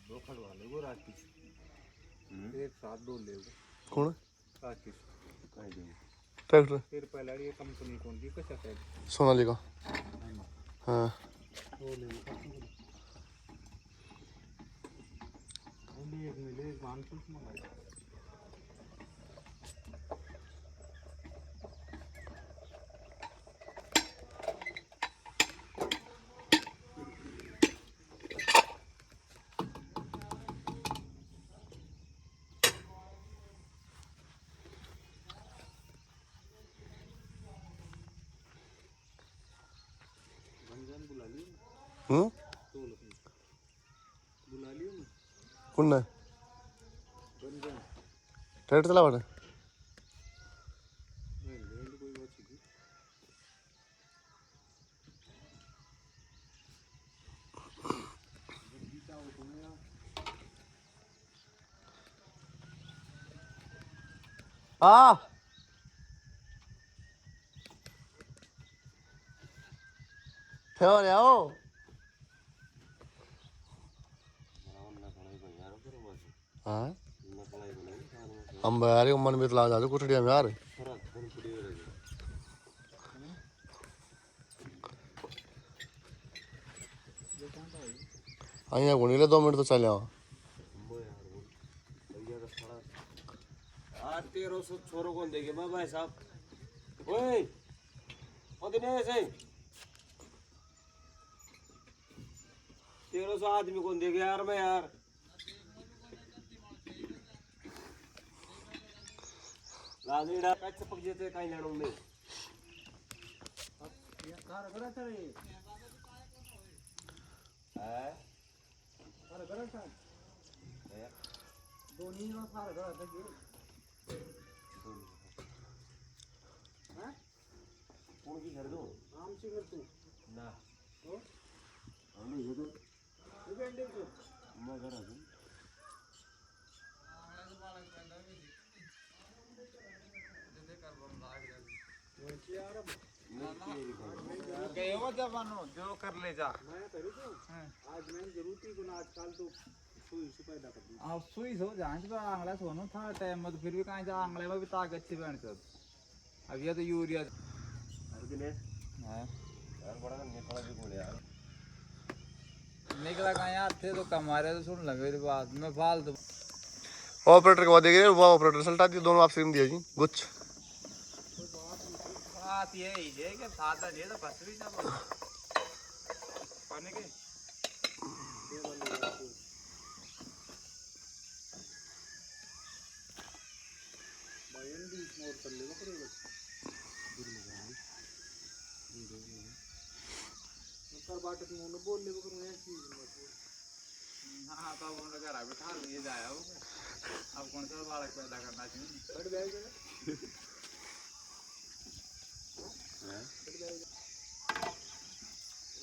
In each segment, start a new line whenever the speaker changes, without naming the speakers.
दो खड़वा ले वो राकेश एक साथ दो ले वो
कौन
राकेश कहीं दे
ट्रैक्टर
फिर पहले ये कंपनी कौन सी कैसा है
सोनालिका हाँ
वो ले वो एक मिले वन प्लस मंगाया बुला लियो
कौन है ट्रैक्टर चला बड़ा हाँ क्यों ले आओ हाँ हम यार मन में तला जाते कुठड़िया में यार अइया को नहीं ले 2 मिनट तो चले आओ
1300 छोरो कौन देगे भाई साहब ओए ओ दिनेश है 1300 आदमी कौन देगे यार मैं यार लानेड़ा का चपक जेते काई लेणो में कार गड़ा चले है कार गड़ा था दोनी रो कार गड़ा था ये हैं कौन की कर दो आम से कर तू ना तो हमने ये तो बेंडे को मैं घर आ दूं गए हो जवानो जो कर ले जा मैं करी तो आज मैं जरूरती को आजकल तो सुई से पैदा कर दी अब सुई सो जांच पे आंगला सोनो था टाइम मत फिर भी कहां जा आंगले में भी ताकत अच्छी बन सब अब ये तो यूरिया हर दिन हां यार बड़ा निकला भी बोले यार निकला कहां यार थे तो कमारे तो सुन लगे मेरी बात मैं फालतू
ऑपरेटर के बाद देखे वो ऑपरेटर सल्टा दिए दोनों आपसे दिया जी गुच्छ
बात ये ही है कि सादा जे तो बस भी ना पानी के बायन भी मोर कर लेगा पड़ेगा कर बाट की उन्होंने बोल ले करूं ऐसी हां तो उन्होंने घर आ बैठा लिए जाया हो अब कौन सा बालक पैदा करना चाहिए कट जाएगा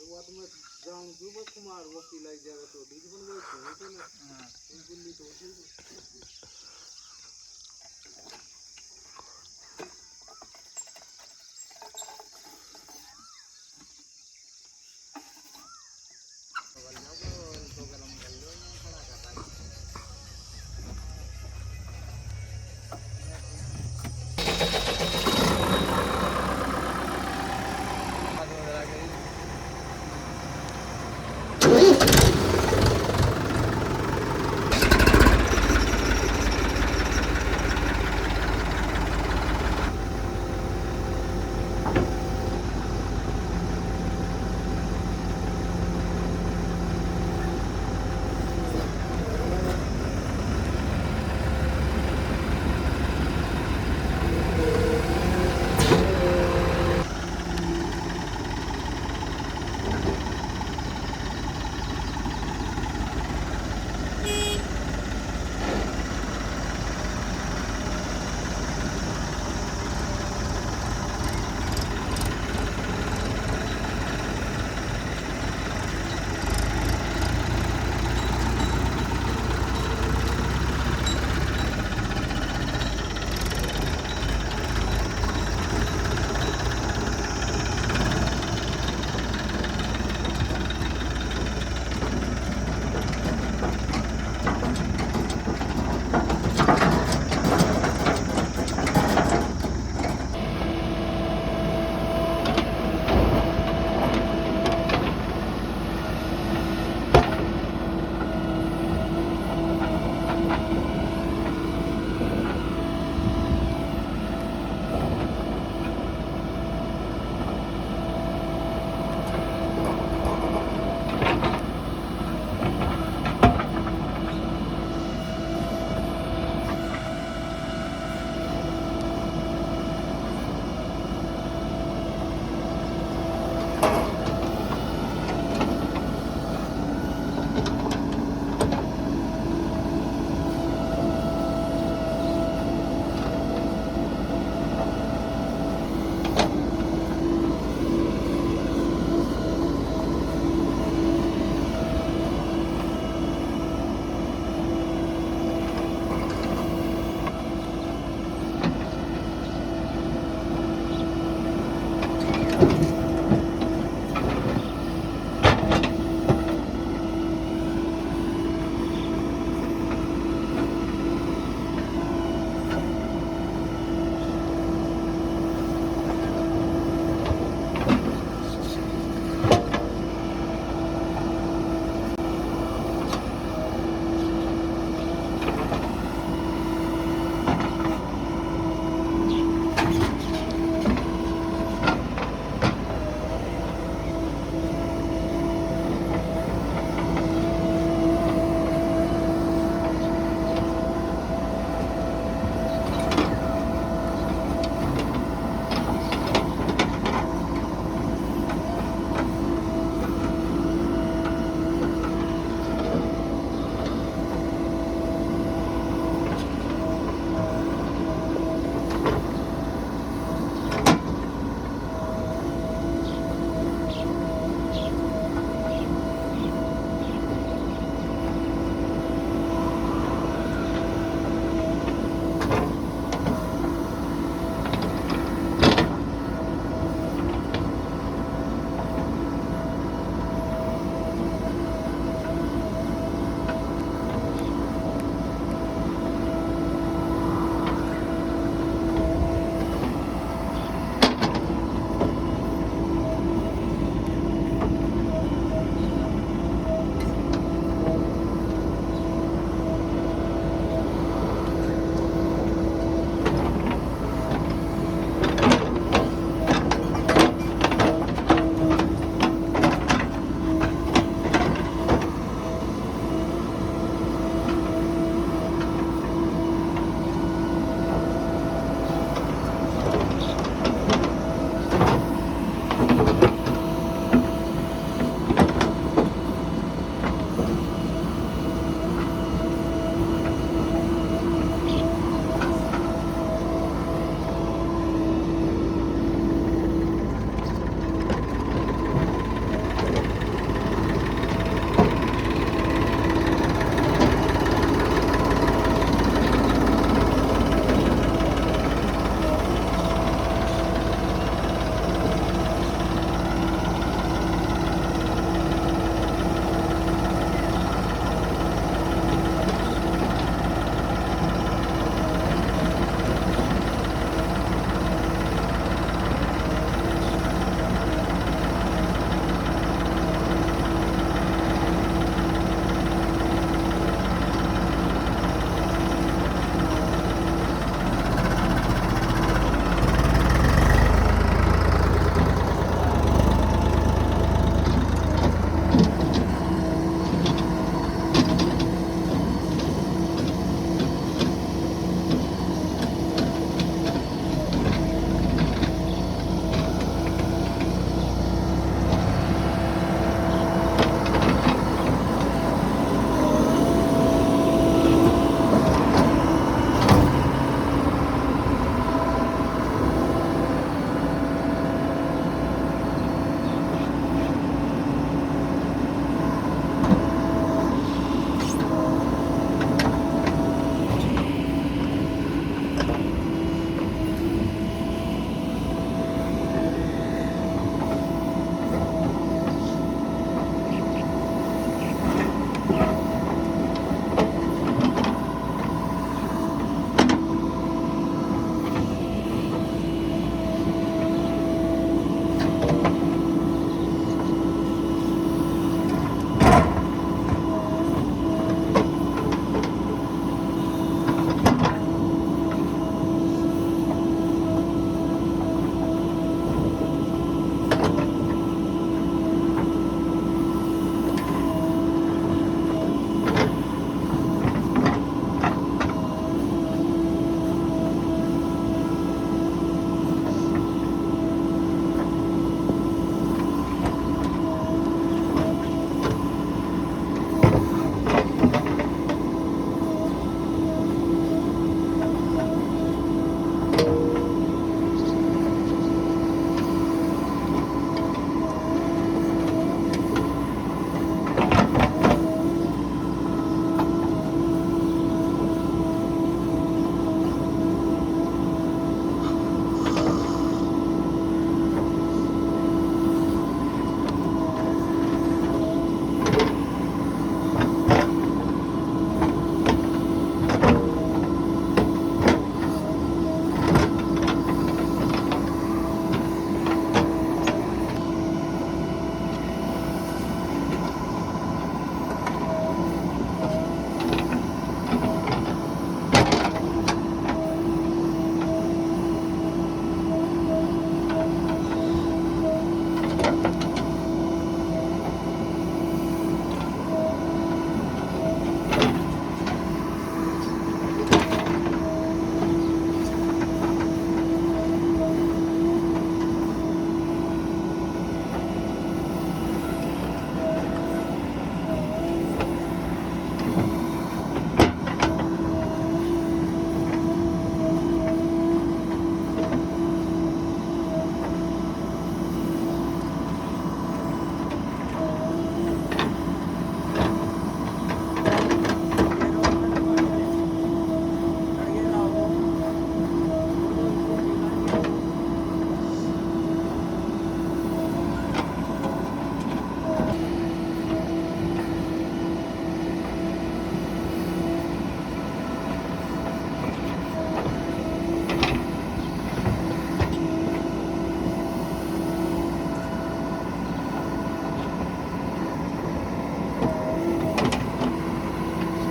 बात में जाऊं जो कुमार वकील आई जाएगा तो बीच बन गए तो ना हां दिल्ली तो है